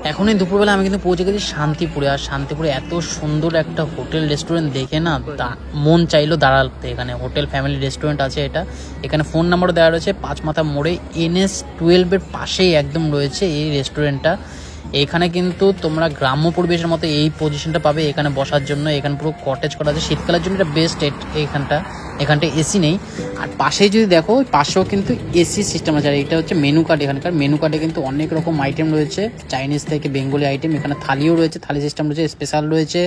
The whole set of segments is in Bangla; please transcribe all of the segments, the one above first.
এখনই দুপুরবেলা আমি কিন্তু পৌঁছে গেছি শান্তিপুরে। আর শান্তিপুরে এত সুন্দর একটা হোটেল রেস্টুরেন্ট দেখে না মন চাইলো দাঁড়াতে। এখানে হোটেল ফ্যামিলি রেস্টুরেন্ট আছে এটা। এখানে ফোন নাম্বারও দেওয়া রয়েছে। 5 মাথা মোড়ে NS-12 পাশেই একদম রয়েছে এই রেস্টুরেন্টটা। এখানে কিন্তু তোমরা গ্রাম্য পরিবেশের মতো এই পজিশনটা পাবে এখানে বসার জন্য। এখানে পুরো কটেজ করা আছে, শীতকালের জন্য এটা বেস্ট। এখানটা এসি নেই। আর পাশেই যদি দেখো পাশেও কিন্তু এসি সিস্টেম আছে। আর এটা হচ্ছে মেনু কার্ড। এখানকার মেনু কার্ডে কিন্তু অনেক রকম আইটেম রয়েছে, চাইনিজ থেকে বেঙ্গলি আইটেম। এখানে থালিও রয়েছে, থালি সিস্টেম রয়েছে, স্পেশাল রয়েছে,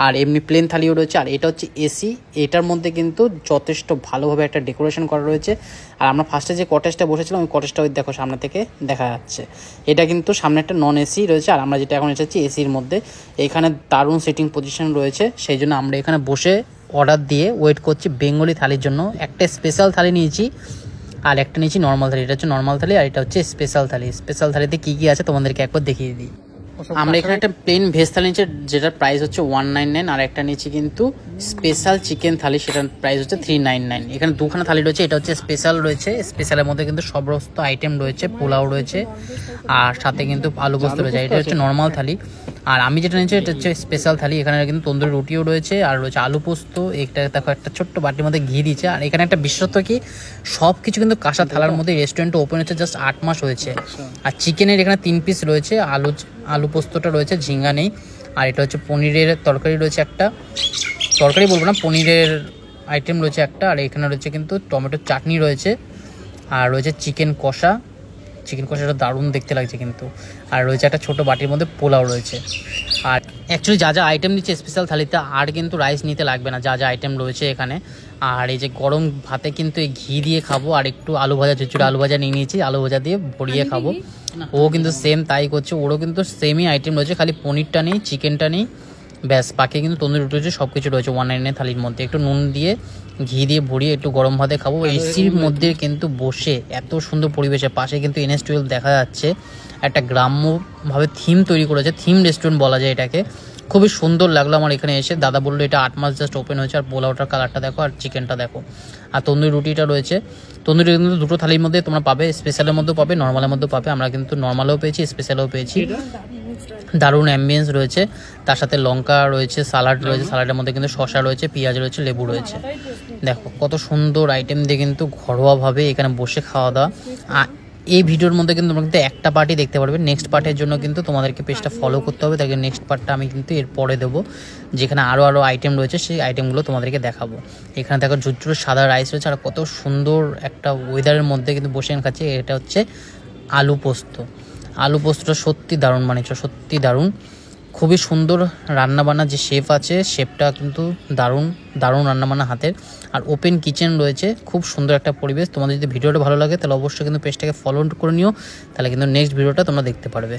আর এমনি প্লেন থালিও রয়েছে। আর এটা হচ্ছে এসি। এটার মধ্যে কিন্তু যথেষ্ট ভালোভাবে একটা ডেকোরেশন করা রয়েছে। আর আমরা ফার্স্টে যে কটেজটা বসেছিলাম ওই কটেজটা ওই দেখো সামনে থেকে দেখা যাচ্ছে। এটা কিন্তু সামনে একটা নন এসি রয়েছে, আর আমরা যেটা এখন এসেছি এসির মধ্যে। এখানে দারুণ সিটিং পজিশন রয়েছে, সেই জন্য আমরা এখানে বসে অর্ডার দিয়ে ওয়েট করছি বেঙ্গলি থালির জন্য। একটা স্পেশাল থালি নিয়েছি আর একটা নিয়েছি নর্মাল থালি। এটা হচ্ছে নর্মাল থালি আর এটা হচ্ছে স্পেশাল থালি। স্পেশাল থালিতে কী কী আছে তোমাদেরকে একবার দেখিয়ে দিই। আমরা এখানে একটা প্লেন ভেজ থালি নিচ্ছি, যেটার প্রাইস হচ্ছে 199। আর একটা নিচ্ছি কিন্তু স্পেশাল চিকেন থালি, সেটার প্রাইস হচ্ছে 399। এখানে দুখানা থালি রয়েছে। এটা হচ্ছে স্পেশাল রয়েছে, স্পেশালের মধ্যে কিন্তু সমস্ত আইটেম রয়েছে, পোলাও রয়েছে আর সাথে কিন্তু আলু পোস্ত রয়েছে। এটা হচ্ছে নর্মাল থালি। আর আমি যেটা নিয়েছি এটা হচ্ছে স্পেশাল থালি। এখানে কিন্তু তন্দুরি রুটিও রয়েছে আর রয়েছে আলু পোস্ত। এটা দেখো একটা ছোট্ট বাটির মধ্যে ঘি দিচ্ছে। আর এখানে একটা বিশেষত্ব কি, সব কিছু কিন্তু কাঁচা থালার মধ্যে। রেস্টুরেন্টটা ওপেন হচ্ছে জাস্ট 8 মাস হয়েছে। আর চিকেনের এখানে 3 পিস রয়েছে, আলু পোস্তটা রয়েছে, ঝিঙ্গা নেই। আর এটা হচ্ছে পনিরের তরকারি রয়েছে, একটা তরকারি বলবো না, পনিরের আইটেম রয়েছে একটা। আর এখানে রয়েছে কিন্তু টমেটোর চাটনি রয়েছে, আর রয়েছে চিকেন কষাটা দারুণ দেখতে লাগছে কিন্তু। আর রয়েছে একটা ছোটো বাটির মধ্যে পোলাও রয়েছে। আর অ্যাকচুয়ালি যা যা আইটেম দিচ্ছে স্পেশাল থালিতে আর কিন্তু রাইস নিতে লাগবে না, যা যা আইটেম রয়েছে এখানে। আর এই যে গরম ভাতে কিন্তু এই ঘি দিয়ে খাবো। আর একটু আলু ভাজা, চুচুড়ে আলু ভাজা নিয়ে নিয়েছি, আলু ভাজা দিয়ে ভরিয়ে খাবো। ও কিন্তু সেম তাই করছে, ওরও কিন্তু সেমই আইটেম রয়েছে, খালি পনিরটা নেই, চিকেনটা নেই, ব্যাস। বাকি কিন্তু তন্দুরি রুটি রয়েছে, সব কিছু রয়েছে 199 থালির মধ্যে। একটু নুন দিয়ে ঘি দিয়ে ভরিয়ে একটু গরম ভাতে খাবো এসির মধ্যে কিন্তু বসে। এত সুন্দর পরিবেশে পাশে কিন্তু NS-12 দেখা যাচ্ছে। একটা গ্রাম্যভাবে থিম তৈরি করেছে, থিম রেস্টুরেন্ট বলা যায় এটাকে। খুবই সুন্দর লাগলো আমার এখানে এসে। দাদা বললো এটা 8 মাস জাস্ট ওপেন হয়েছে। আর পোলাওটার কালারটা দেখো, আর চিকেনটা দেখো, আর তন্দুরি রুটিটা রয়েছে। তন্দুরি কিন্তু দুটো থালির মধ্যে তোমরা পাবে, স্পেশালের মধ্যেও পাবে, নর্মালের মধ্যেও পাবে। আমরা কিন্তু নর্মালেও পেয়েছি, স্পেশালেও পেয়েছি। দারুণ অ্যাম্বিয়েন্স রয়েছে, তার সাথে লঙ্কা রয়েছে, সালাড রয়েছে, সালাডের মধ্যে কিন্তু শসা রয়েছে, পেঁয়াজ রয়েছে, লেবু রয়েছে। দেখো কত সুন্দর আইটেম দিয়ে কিন্তু ঘরোয়াভাবে এখানে বসে খাওয়া দাওয়া। এই ভিডিওর মধ্যে কিন্তু তোমরা কিন্তু একটা পার্টই দেখতে পারবে। নেক্সট পার্টের জন্য কিন্তু তোমাদেরকে পেজটা ফলো করতে হবে। তাকে নেক্সট পার্টটা আমি কিন্তু এর পরে দেবো, যেখানে আরও আইটেম রয়েছে, সেই আইটেমগুলো তোমাদেরকে দেখাবো। এখানে দেখো ঝুরঝুরে সাদা রাইস রয়েছে। আর কত সুন্দর একটা ওয়েদারের মধ্যে কিন্তু বসে খাচ্ছি। এটা হচ্ছে আলু পোস্তটা সত্যি দারুণ বানিয়েছে, সত্যি দারুণ। খুবই সুন্দর রান্নাবান্না, যে শেফ আছে শেফটা কিন্তু দারুণ রান্নাবান্না হাতের। আর ওপেন কিচেন রয়েছে, খুব সুন্দর একটা পরিবেশ। তোমাদের যদি ভিডিওটা ভালো লাগে তাহলে অবশ্যই কিন্তু পেজটাকে ফলো করে নিও, তাহলে কিন্তু নেক্সট ভিডিওটা তোমরা দেখতে পারবে।